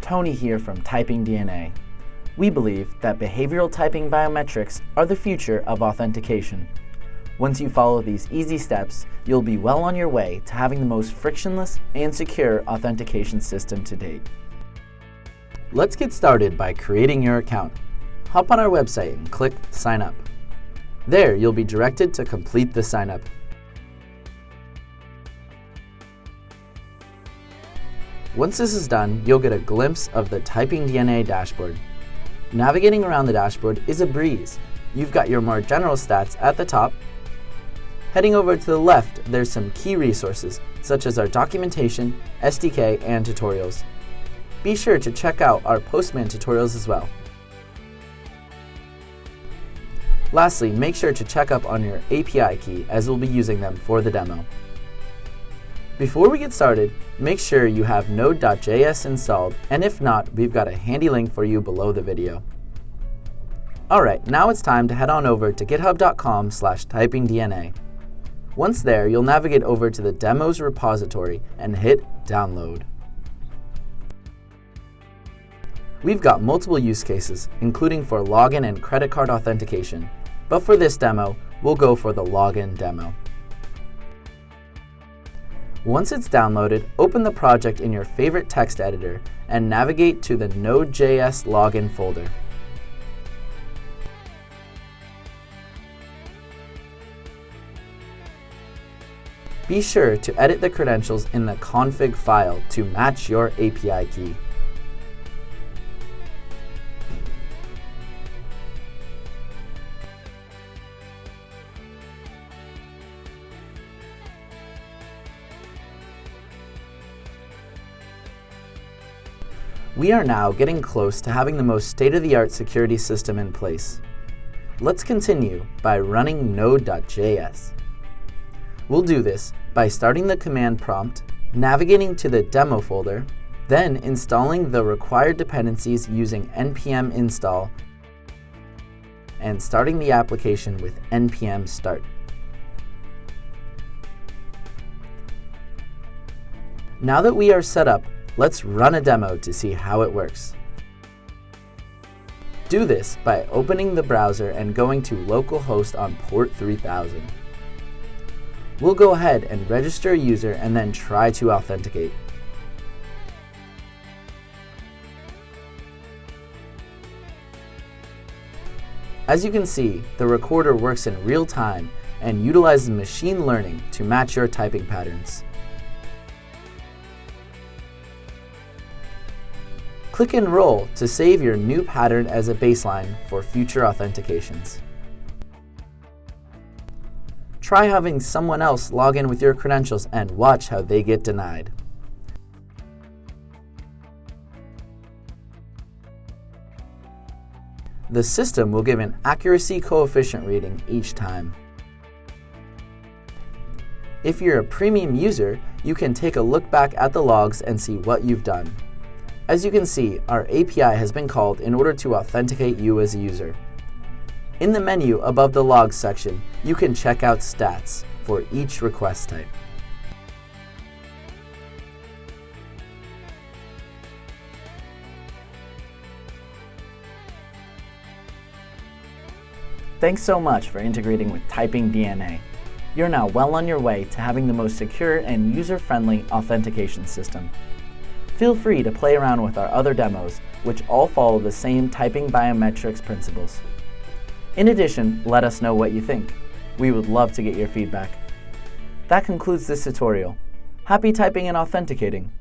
Tony here from TypingDNA. We believe that behavioral typing biometrics are the future of authentication. Once you follow these easy steps, you'll be well on your way to having the most frictionless and secure authentication system to date. Let's get started by creating your account. Hop on our website and click Sign Up. There, you'll be directed to complete the sign up. Once this is done, you'll get a glimpse of the TypingDNA dashboard. Navigating around the dashboard is a breeze. You've got your more general stats at the top. Heading over to the left, there's some key resources, such as our documentation, SDK, and tutorials. Be sure to check out our Postman tutorials as well. Lastly, make sure to check up on your API key, as we'll be using them for the demo. Before we get started, make sure you have Node.js installed, and if not, we've got a handy link for you below the video. Alright, now it's time to head on over to github.com/typingdna. Once there, you'll navigate over to the demos repository and hit download. We've got multiple use cases, including for login and credit card authentication, but for this demo, we'll go for the login demo. Once it's downloaded, open the project in your favorite text editor and navigate to the Node.js login folder. Be sure to edit the credentials in the config file to match your API key. We are now getting close to having the most state-of-the-art security system in place. Let's continue by running Node.js. We'll do this by starting the command prompt, navigating to the demo folder, then installing the required dependencies using npm install, and starting the application with npm start. Now that we are set up, let's run a demo to see how it works. Do this by opening the browser and going to localhost on port 3000. We'll go ahead and register a user and then try to authenticate. As you can see, the recorder works in real time and utilizes machine learning to match your typing patterns. Click Enroll to save your new pattern as a baseline for future authentications. Try having someone else log in with your credentials and watch how they get denied. The system will give an accuracy coefficient reading each time. If you're a premium user, you can take a look back at the logs and see what you've done. As you can see, our API has been called in order to authenticate you as a user. In the menu above the logs section, you can check out stats for each request type. Thanks so much for integrating with TypingDNA. You're now well on your way to having the most secure and user-friendly authentication system. Feel free to play around with our other demos, which all follow the same typing biometrics principles. In addition, let us know what you think. We would love to get your feedback. That concludes this tutorial. Happy typing and authenticating!